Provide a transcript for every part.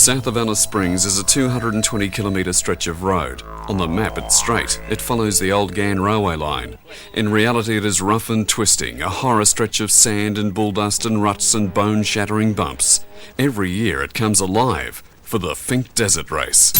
South of Alice Springs is a 220-kilometre stretch of road. On the map it's straight. It follows the old Ghan railway line. In reality it is rough and twisting, a horror stretch of sand and bulldust and ruts and bone-shattering bumps. Every year it comes alive for the Finke Desert Race.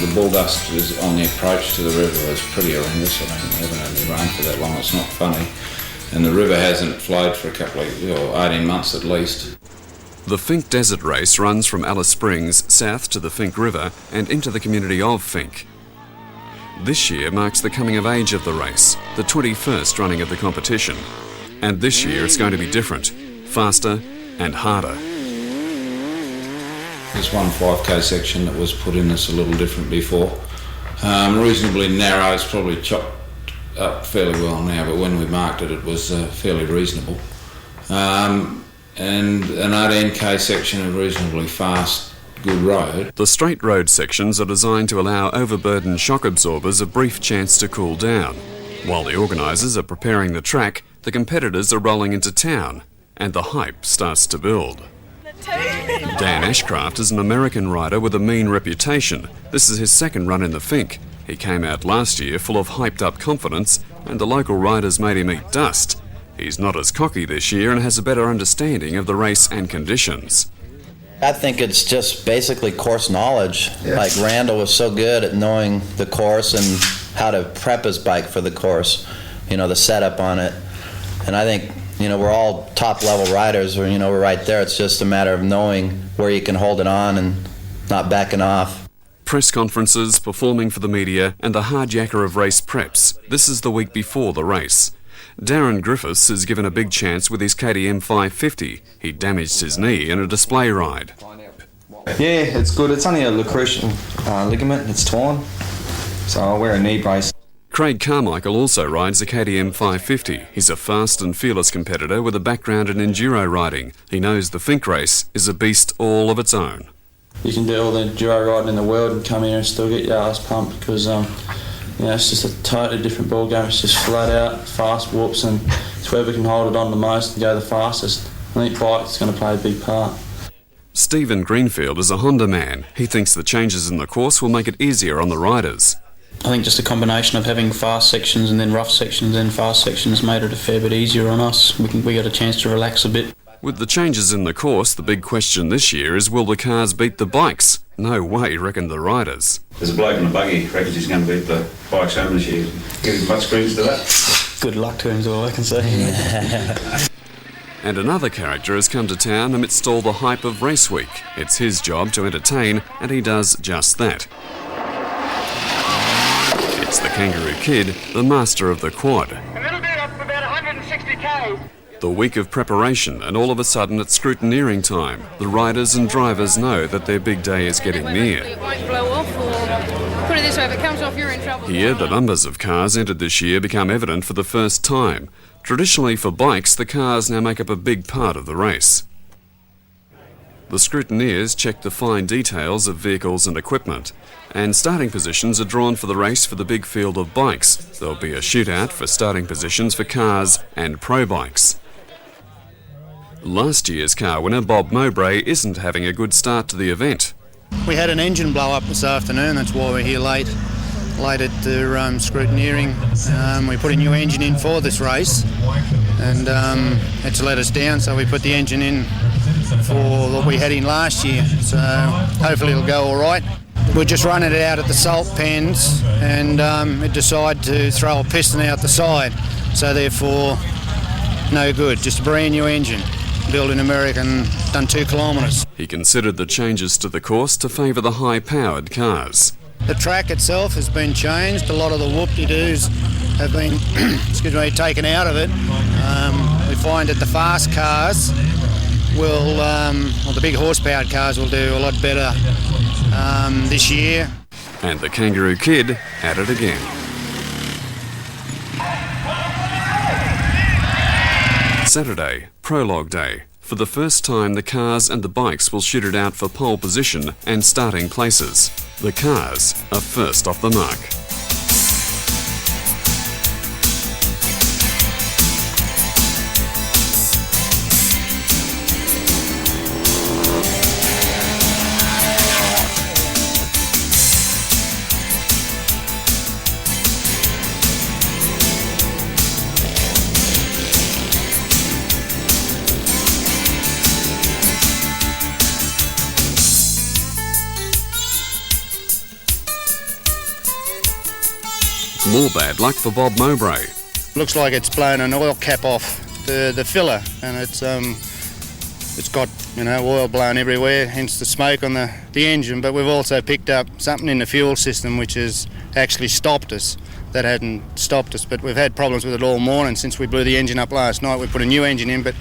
The bulldust is on the approach to the river is pretty horrendous. I mean, we haven't had any rain for that long, it's not funny. And the river hasn't flowed for a couple of, 18 months at least. The Finke Desert Race runs from Alice Springs south to the Finke River and into the community of Finke. This year marks the coming of age of the race, the 21st running of the competition. And this year it's going to be different, faster and harder. There's one 5k section that was put in that's a little different before. Reasonably narrow, it's probably chopped up fairly well now, but when we marked it, it was fairly reasonable. And an 18k section of reasonably fast, good road. The straight road sections are designed to allow overburdened shock absorbers a brief chance to cool down. While the organisers are preparing the track, the competitors are rolling into town, and the hype starts to build. Dan Ashcraft is an American rider with a mean reputation. This is his second run in the Finke. He came out last year full of hyped-up confidence, and the local riders made him eat dust. He's not as cocky this year and has a better understanding of the race and conditions. I think it's just basically course knowledge. Yes. Like Randall was so good at knowing the course and how to prep his bike for the course, the setup on it. And I think we're all top-level riders, or, we're right there. It's just a matter of knowing where you can hold it on and not backing off. Press conferences, performing for the media, and the hard yakka of race preps. This is the week before the race. Darren Griffiths is given a big chance with his KTM 550. He damaged his knee in a display ride. Yeah, it's good. It's only a Lucretian ligament. It's torn, so I'll wear a knee brace. Craig Carmichael also rides a KTM 550. He's a fast and fearless competitor with a background in enduro riding. He knows the Finke race is a beast all of its own. You can do all the enduro riding in the world and come here and still get your ass pumped because it's just a totally different ball game. It's just flat out, fast whoops, and it's whoever can hold it on the most and go the fastest. I think bike's going to play a big part. Stephen Greenfield is a Honda man. He thinks the changes in the course will make it easier on the riders. I think just a combination of having fast sections and then rough sections and fast sections made it a fair bit easier on us. We got a chance to relax a bit. With the changes in the course, the big question this year is, will the cars beat the bikes? No way, reckon the riders. There's a bloke in a buggy reckons he's going to beat the bikes home this year. Getting much credence to that. Good luck to him is all I can say. And another character has come to town amidst all the hype of Race Week. It's his job to entertain, and he does just that. It's the Kangaroo Kid, the master of the quad. A little bit up about 160 k's. The week of preparation, and all of a sudden it's scrutineering time. The riders and drivers know that their big day is getting near. It won't blow off, or put it this way, if it comes off, you're in trouble. Here, the numbers of cars entered this year become evident for the first time. Traditionally for bikes, the cars now make up a big part of the race. The scrutineers check the fine details of vehicles and equipment, and starting positions are drawn for the race for the big field of bikes. There'll be a shootout for starting positions for cars and pro bikes. Last year's car winner Bob Mowbray isn't having a good start to the event. We had an engine blow up this afternoon, that's why we're here late at the scrutineering. We put a new engine in for this race, and it's let us down, so we put the engine in for what we had in last year, so hopefully it'll go all right. We're just running it out at the salt pens, and it decided to throw a piston out the side, so therefore no good, just a brand new engine. Built in America and done 2 kilometres. He considered the changes to the course to favour the high-powered cars. The track itself has been changed. A lot of the whoop-de-doos have been taken out of it. We find that the fast cars the big horsepowered cars will do a lot better this year. And the Kangaroo Kid at it again. Saturday, prologue day. For the first time, the cars and the bikes will shoot it out for pole position and starting places. The cars are first off the mark. More bad luck for Bob Mowbray. Looks like it's blown an oil cap off the filler, and it's got oil blown everywhere, hence the smoke on the engine. But we've also picked up something in the fuel system which has actually stopped us. That hadn't stopped us, but we've had problems with it all morning since we blew the engine up last night. We put a new engine in, but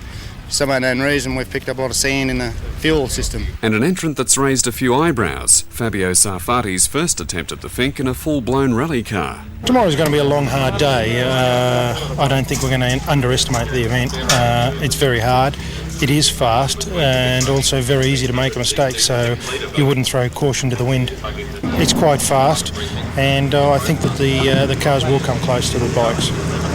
for some unknown reason we've picked up a lot of sand in the fuel system. And an entrant that's raised a few eyebrows, Fabio Sarfati's first attempt at the Finke in a full-blown rally car. Tomorrow's going to be a long, hard day. I don't think we're going to underestimate the event. It's very hard. It is fast and also very easy to make a mistake, so you wouldn't throw caution to the wind. It's quite fast, and I think that the cars will come close to the bikes.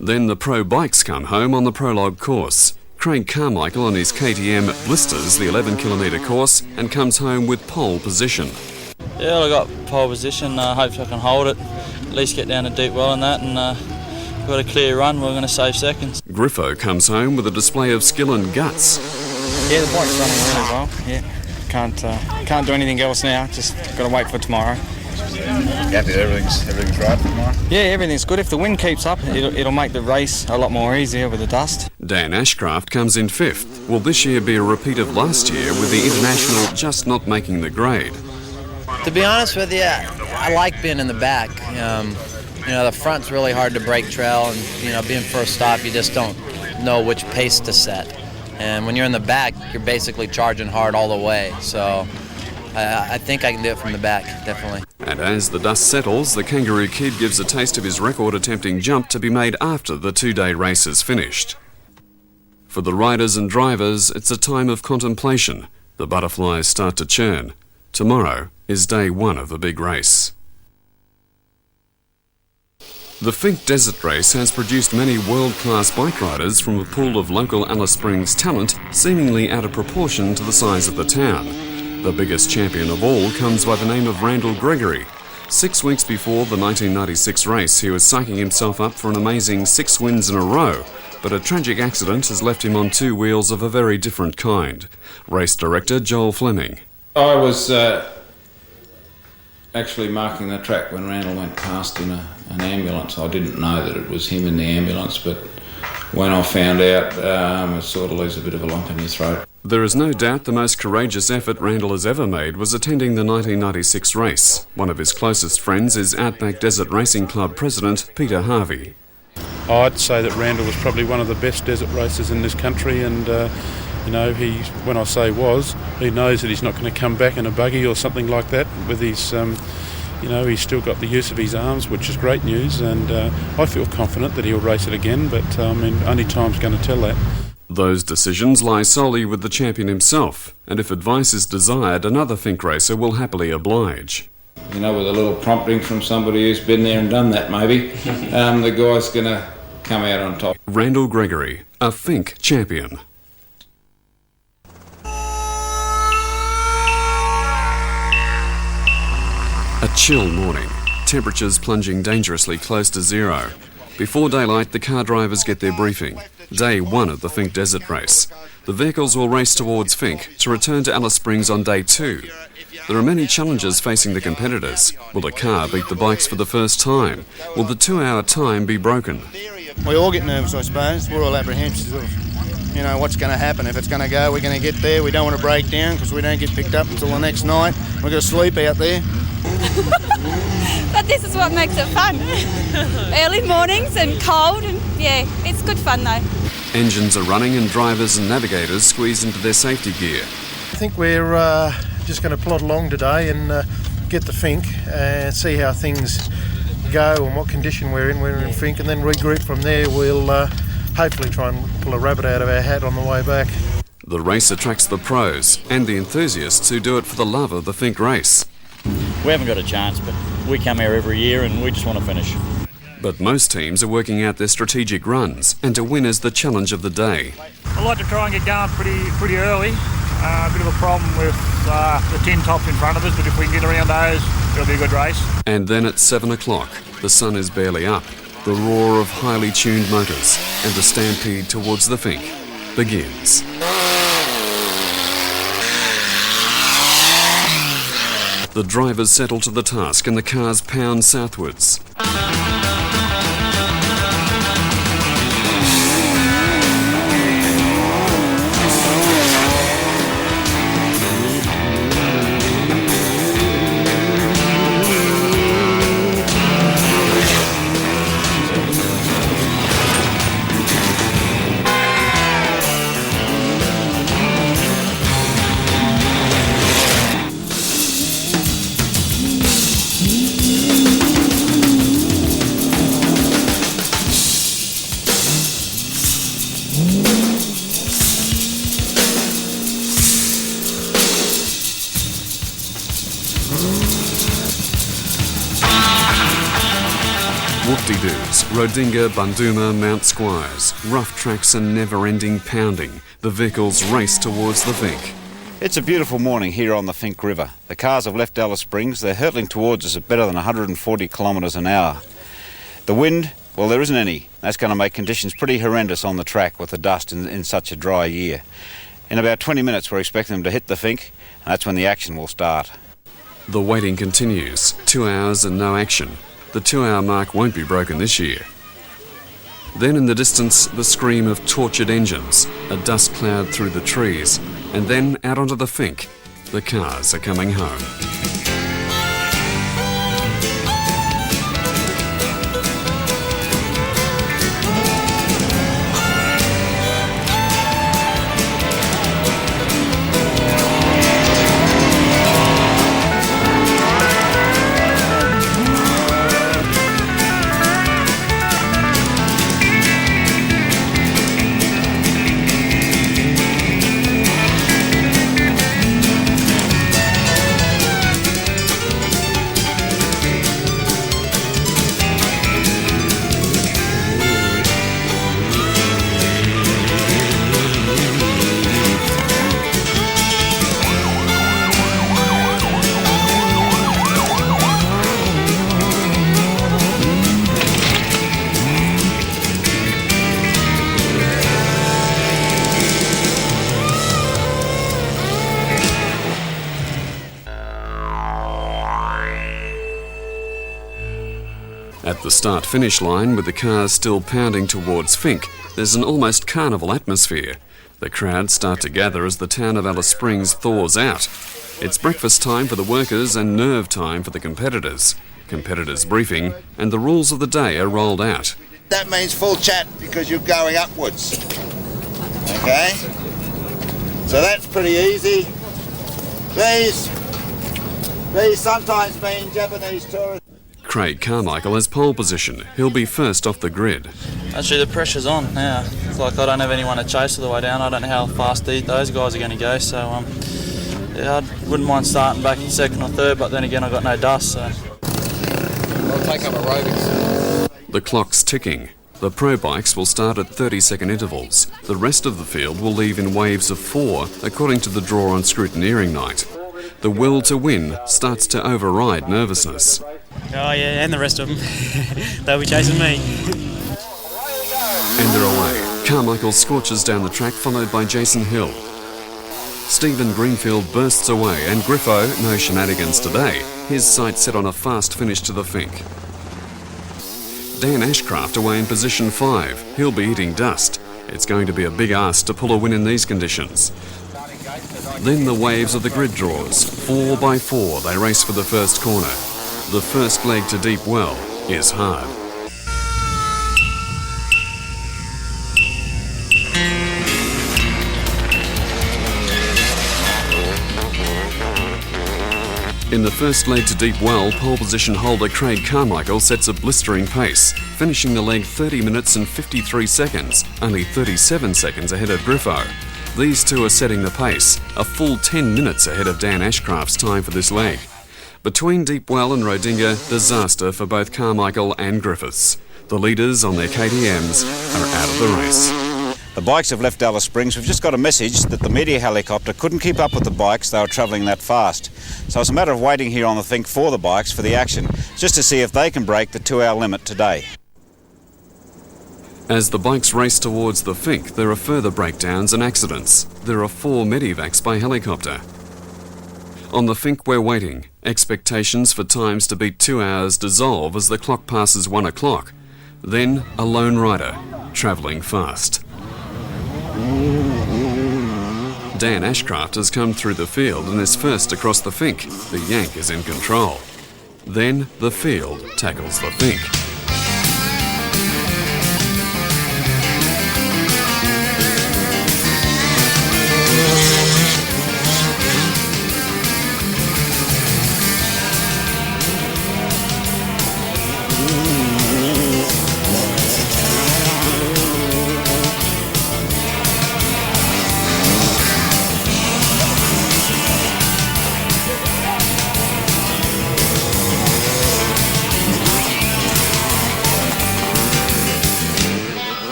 Then the pro bikes come home on the prologue course. Craig Carmichael on his KTM blisters the 11-kilometre course and comes home with pole position. Yeah, I got pole position. Hopefully I can hold it, at least get down to deep well in that, and got a clear run. We're going to save seconds. Griffo comes home with a display of skill and guts. Yeah, the bike's running really well. Yeah, can't do anything else now. Just got to wait for tomorrow. Happy everything's right for tomorrow? Yeah, everything's good. If the wind keeps up, it'll make the race a lot more easier with the dust. Dan Ashcraft comes in 5th. Will this year be a repeat of last year with the International just not making the grade? To be honest with you, I like being in the back. The front's really hard to break trail, and being first stop, you just don't know which pace to set. And when you're in the back, you're basically charging hard all the way. So I think I can do it from the back, definitely. And as the dust settles, the Kangaroo Kid gives a taste of his record-attempting jump to be made after the two-day race is finished. For the riders and drivers, it's a time of contemplation. The butterflies start to churn. Tomorrow is day one of the big race. The Finke Desert Race has produced many world-class bike riders from a pool of local Alice Springs talent, seemingly out of proportion to the size of the town. The biggest champion of all comes by the name of Randall Gregory. 6 weeks before the 1996 race, he was psyching himself up for an amazing 6 wins in a row, but a tragic accident has left him on 2 wheels of a very different kind. Race director Joel Fleming. I was actually marking the track when Randall went past in an ambulance. I didn't know that it was him in the ambulance, but when I found out, it sort of leaves a bit of a lump in your throat. There is no doubt the most courageous effort Randall has ever made was attending the 1996 race. One of his closest friends is Outback Desert Racing Club president Peter Harvey. I'd say that Randall was probably one of the best desert racers in this country, and when I say was, he knows that he's not going to come back in a buggy or something like that with his, he's still got the use of his arms, which is great news, and I feel confident that he'll race it again, but only time's going to tell that. Those decisions lie solely with the champion himself, and if advice is desired, another Finke racer will happily oblige. With a little prompting from somebody who's been there and done that, maybe, the guy's going to come out on top. Randall Gregory, a Finke champion. A chill morning, temperatures plunging dangerously close to zero. Before daylight, the car drivers get their briefing. Day one of the Finke Desert Race. The vehicles will race towards Finke to return to Alice Springs on day 2. There are many challenges facing the competitors. Will the car beat the bikes for the first time? Will the 2-hour time be broken? We all get nervous, I suppose. We're all apprehensive of, what's going to happen. If it's going to go, we're going to get there. We don't want to break down because we don't get picked up until the next night. We're going to sleep out there. But this is what makes it fun. Early mornings and cold and Yeah, it's good fun though. Engines are running and drivers and navigators squeeze into their safety gear. I think we're just going to plod along today and get the Finke and see how things go and what condition we're in. We're in Finke, and then regroup from there. We'll hopefully try and pull a rabbit out of our hat on the way back. The race attracts the pros and the enthusiasts who do it for the love of the Finke race. We haven't got a chance, but we come here every year and we just want to finish. But most teams are working out their strategic runs, and to win is the challenge of the day. I like to try and get going pretty early. A bit of a problem with the 10 tops in front of us, but if we can get around those, it'll be a good race. And then at 7 o'clock, the sun is barely up. The roar of highly tuned motors and the stampede towards the Finke begins. The drivers settle to the task and the cars pound southwards. Whoop-de-doos, Rodinga, Bunduma, Mount Squires, rough tracks and never-ending pounding. The vehicles race towards the Finke. It's a beautiful morning here on the Finke River. The cars have left Alice Springs. They're hurtling towards us at better than 140 kilometres an hour. The wind, well, there isn't any. That's going to make conditions pretty horrendous on the track with the dust in such a dry year. In about 20 minutes, we're expecting them to hit the Finke, and that's when the action will start. The waiting continues. 2 hours and no action. The 2-hour mark won't be broken this year. Then in the distance, the scream of tortured engines, a dust cloud through the trees, and then out onto the Finke. The cars are coming home. At the start-finish line, with the cars still pounding towards Finke, there's an almost carnival atmosphere. The crowds start to gather as the town of Alice Springs thaws out. It's breakfast time for the workers and nerve time for the competitors. Competitors briefing, and the rules of the day are rolled out. That means full chat because you're going upwards. Okay? So that's pretty easy. These sometimes mean Japanese tourists. Craig Carmichael has pole position. He'll be first off the grid. Actually, the pressure's on now. It's like I don't have anyone to chase all the way down. I don't know how fast those guys are going to go. So, yeah, I wouldn't mind starting back in second or third, but then again, I've got no dust. So I'll take up aerobics. The clock's ticking. The pro bikes will start at 30-second intervals. The rest of the field will leave in waves of 4, according to the draw on scrutineering night. The will to win starts to override nervousness. Oh yeah, and the rest of them. They'll be chasing me. And they're away. Carmichael scorches down the track, followed by Jason Hill. Stephen Greenfield bursts away, and Griffo, no shenanigans today, his sights set on a fast finish to the Finke. Dan Ashcraft away in position 5. He'll be eating dust. It's going to be a big ask to pull a win in these conditions. Then the waves of the grid draws. 4 by 4 they race for the first corner. The first leg to Deep Well is hard. In the first leg to Deep Well, pole position holder Craig Carmichael sets a blistering pace, finishing the leg 30 minutes and 53 seconds, only 37 seconds ahead of Griffo. These two are setting the pace, a full 10 minutes ahead of Dan Ashcraft's time for this leg. Between Deep Well and Rodinga, disaster for both Carmichael and Griffiths. The leaders on their KTMs are out of the race. The bikes have left Alice Springs. We've just got a message that the media helicopter couldn't keep up with the bikes. They were travelling that fast. So it's a matter of waiting here on the Finke for the bikes for the action, just to see if they can break the 2-hour limit today. As the bikes race towards the Finke, there are further breakdowns and accidents. There are 4 medivacs by helicopter. On the Finke we're waiting. Expectations for times to beat 2 hours dissolve as the clock passes 1 o'clock. Then a lone rider, travelling fast. Dan Ashcraft has come through the field and is first across the Finke. The Yank is in control. Then the field tackles the Finke.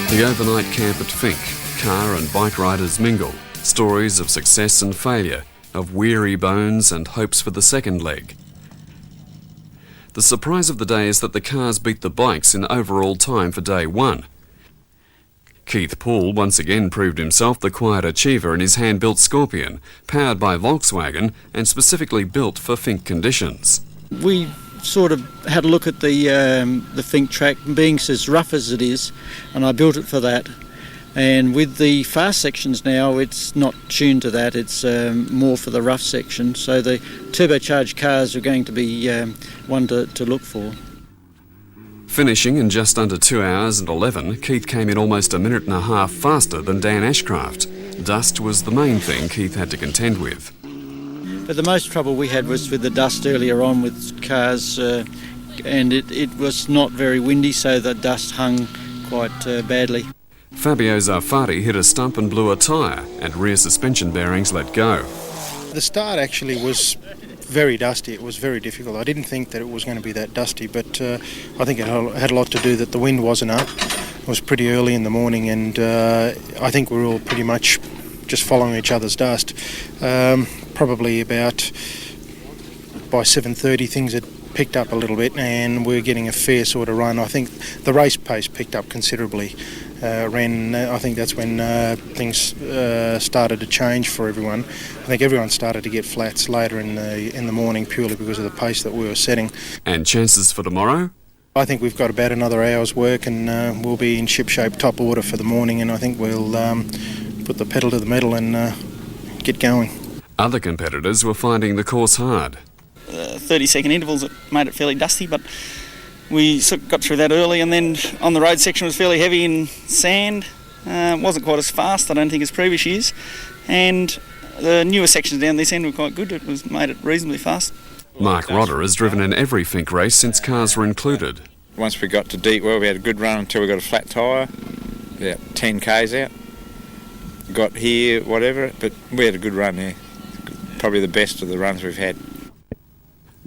The overnight camp at Finke, car and bike riders mingle, stories of success and failure, of weary bones and hopes for the second leg. The surprise of the day is that the cars beat the bikes in overall time for day one. Keith Poole once again proved himself the quiet achiever in his hand-built Scorpion, powered by Volkswagen and specifically built for Finke conditions. We sort of had a look at the Finke track, being as rough as it is, and I built it for that. And with the fast sections now, it's not tuned to that, it's more for the rough section, so the turbocharged cars are going to be one to look for. Finishing in just under 2 hours and 11, Keith came in almost a minute and a half faster than Dan Ashcraft. Dust was the main thing Keith had to contend with. But the most trouble we had was with the dust earlier on with cars, and it was not very windy, so the dust hung quite badly. Fabio Zafari hit a stump and blew a tyre, and rear suspension bearings let go. The start actually was very dusty. It was very difficult. I didn't think that it was going to be that dusty, but I think it had a lot to do that the wind wasn't up. It was pretty early in the morning, and I think we were all pretty much just following each other's dust. Probably about by 7:30 things had picked up a little bit and we're getting a fair sort of run. I think the race pace picked up considerably. I think that's when things started to change for everyone. I think everyone started to get flats later in the morning purely because of the pace that we were setting. And chances for tomorrow? I think we've got about another hour's work and we'll be in ship-shape top order for the morning, and I think we'll put the pedal to the metal and get going. Other competitors were finding the course hard. 30-second intervals, it made it fairly dusty, but we got through that early, and then on the road section was fairly heavy in sand. Wasn't quite as fast, I don't think, as previous years, and the newer sections down this end were quite good. It made it reasonably fast. Mark Rodder has driven in every Finke race since cars were included. Once we got to Deep Well, we had a good run until we got a flat tyre, about 10 k's out. Got here, whatever, but we had a good run there. Probably the best of the runs we've had.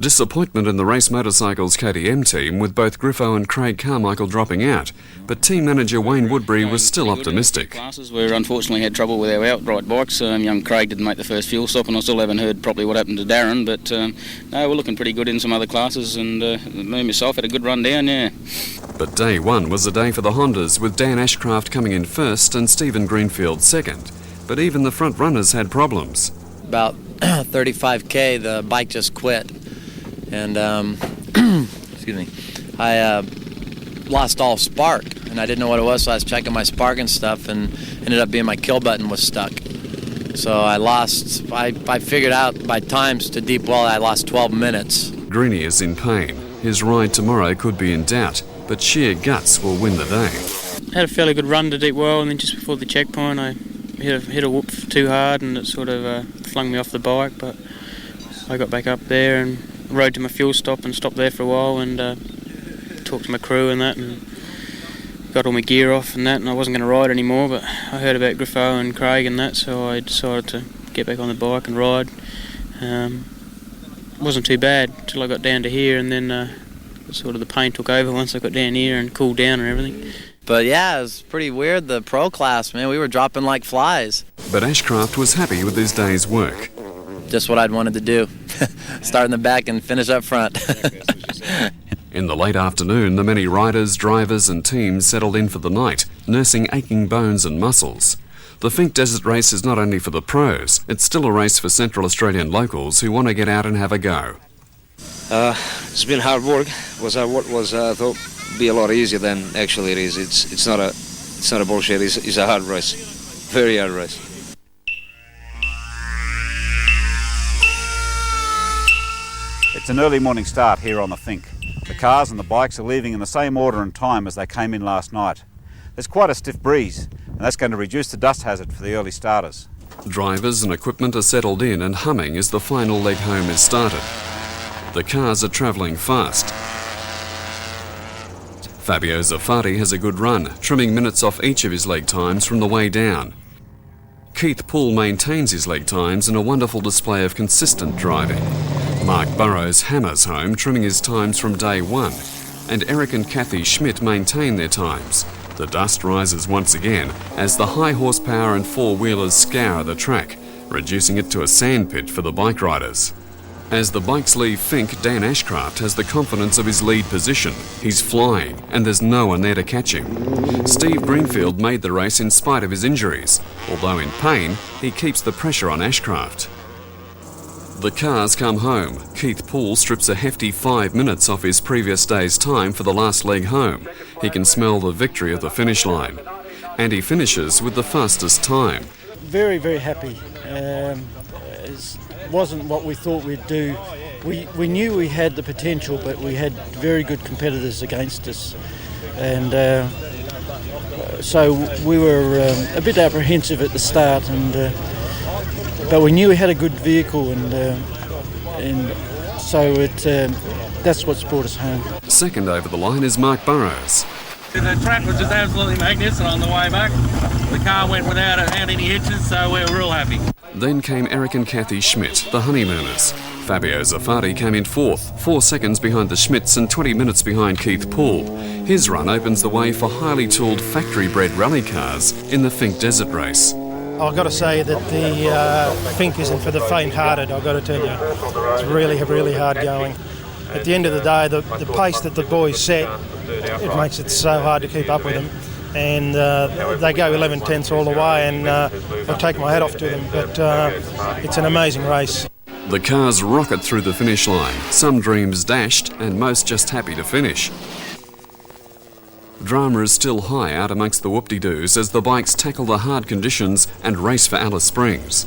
Disappointment in the Race Motorcycles KTM team, with both Griffo and Craig Carmichael dropping out, but team manager Wayne Woodbury was still optimistic. Classes we unfortunately had trouble with our outright bikes. Young Craig didn't make the first fuel stop, and I still haven't heard properly what happened to Darren, but no, we're looking pretty good in some other classes, and me and myself had a good run down, yeah. But day one was a day for the Hondas, with Dan Ashcraft coming in first and Stephen Greenfield second. But even the front runners had problems. About 35k, the bike just quit. and excuse me, I lost all spark, and I didn't know what it was, so I was checking my spark and stuff, and ended up being my kill button was stuck. So I figured out by times to deep well I lost 12 minutes. Greenie is in pain. His ride tomorrow could be in doubt, but sheer guts will win the day. Had a fairly good run to deep well, and then just before the checkpoint I hit a whoop too hard, and it sort of flung me off the bike, but I got back up there and rode to my fuel stop and stopped there for a while and talked to my crew and that, and got all my gear off and that, and I wasn't going to ride anymore, but I heard about Griffo and Craig and that, so I decided to get back on the bike and ride. It wasn't too bad until I got down to here, and then sort of the pain took over once I got down here and cooled down and everything. But yeah, it was pretty weird, the pro class, man, we were dropping like flies. But Ashcraft was happy with his day's work. Just what I'd wanted to do. Start in the back and finish up front. In the late afternoon, the many riders, drivers and teams settled in for the night, nursing aching bones and muscles. The Finke Desert Race is not only for the pros, it's still a race for Central Australian locals who want to get out and have a go. It's been hard work. What was I thought be a lot easier than actually it is. It's not a bullshit. It's a hard race, very hard race. It's an early morning start here on the Finke. The cars and the bikes are leaving in the same order and time as they came in last night. There's quite a stiff breeze, and that's going to reduce the dust hazard for the early starters. Drivers and equipment are settled in and humming as the final leg home is started. The cars are travelling fast. Fabio Zaffari has a good run, trimming minutes off each of his leg times from the way down. Keith Poole maintains his leg times in a wonderful display of consistent driving. Mark Burrows hammers home, trimming his times from day one, and Eric and Kathy Schmidt maintain their times. The dust rises once again as the high horsepower and four-wheelers scour the track, reducing it to a sandpit for the bike riders. As the bikes leave Finke, Dan Ashcraft has the confidence of his lead position. He's flying, and there's no one there to catch him. Steve Greenfield made the race in spite of his injuries. Although in pain, he keeps the pressure on Ashcraft. The cars come home. Keith Poole strips a hefty 5 minutes off his previous day's time for the last leg home. He can smell the victory at the finish line. And he finishes with the fastest time. Very, very happy. It wasn't what we thought we'd do. We knew we had the potential, but we had very good competitors against us. And so we were a bit apprehensive at the start, but we knew we had a good vehicle, and so that's what's brought us home. Second over the line is Mark Burrows. The track was just absolutely magnificent on the way back. The car went without any hitches, so we were real happy. Then came Eric and Kathy Schmidt, the honeymooners. Fabio Zaffari came in fourth, 4 seconds behind the Schmidts and 20 minutes behind Keith Poole. His run opens the way for highly tooled factory-bred rally cars in the Finke Desert Race. I've got to say that the Finke isn't for the faint-hearted, I've got to tell you. It's really, really hard going. At the end of the day, the pace that the boys set, it makes it so hard to keep up with them. And they go 11/10 all the way, and I take my hat off to them. But it's an amazing race. The cars rocket through the finish line, some dreams dashed and most just happy to finish. Drama is still high out amongst the whoop-de-doos as the bikes tackle the hard conditions and race for Alice Springs.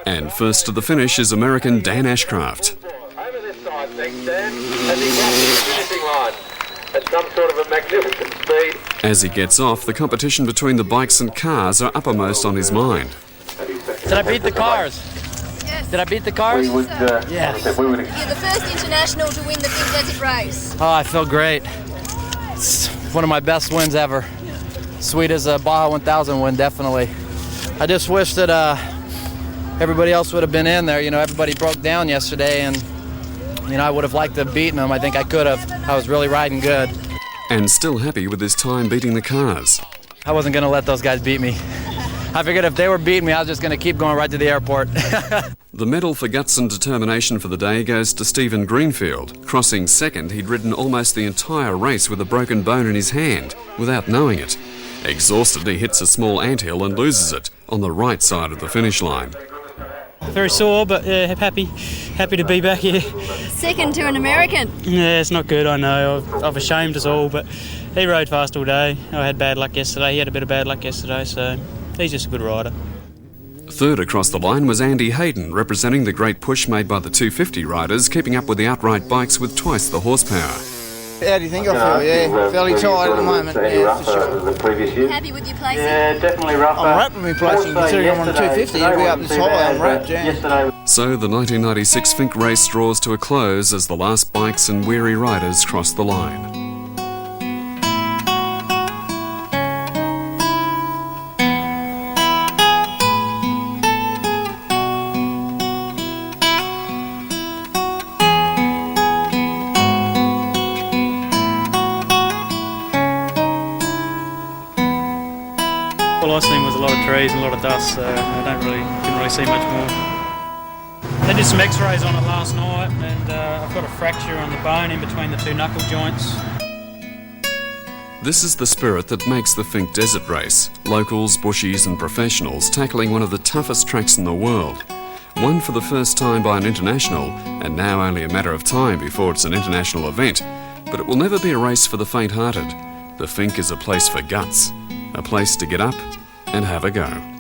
And first to the finish is American Dan Ashcraft. Over this side, thanks Dan, as he crosses the finishing line at some sort of a magnificent speed. As he gets off, the competition between the bikes and cars are uppermost on his mind. Did I beat the cars? Yes. Did I beat the cars? Yes. You're the first international to win the Finke Desert Race. Oh, I feel great. It's one of my best wins ever. Sweet as a Baja 1000 win, definitely. I just wish that everybody else would have been in there. You know, everybody broke down yesterday, and I would have liked to have beaten them. I think I could have. I was really riding good. And still happy with his time beating the cars. I wasn't going to let those guys beat me. I figured if they were beating me, I was just going to keep going right to the airport. The medal for guts and determination for the day goes to Stephen Greenfield. Crossing second, he'd ridden almost the entire race with a broken bone in his hand, without knowing it. Exhausted, he hits a small anthill and loses it, on the right side of the finish line. very sore, but happy to be back here. Second to an American. Yeah, it's not good, I know. I've ashamed us all, but he rode fast all day. I had bad luck yesterday. He had a bit of bad luck yesterday, so he's just a good rider. Third across the line was Andy Hayden, representing the great push made by the 250 riders, keeping up with the outright bikes with twice the horsepower. How do you think I feel? Yeah, fairly tired at the moment. Yeah, for sure. Happy with your placing? Yeah, definitely rougher. I'm wrapped with my placing, considering I'm on 250. It'll be up this high, I'm wrapped, yeah. So the 1996 Finke race draws to a close as the last bikes and weary riders cross the line. All I seen was a lot of trees and a lot of dust, so I didn't really see much more. They did some x-rays on it last night, and I've got a fracture on the bone in between the two knuckle joints. This is the spirit that makes the Finke Desert Race. Locals, bushies and professionals tackling one of the toughest tracks in the world. Won for the first time by an international, and now only a matter of time before it's an international event. But it will never be a race for the faint-hearted. The Finke is a place for guts. A place to get up and have a go.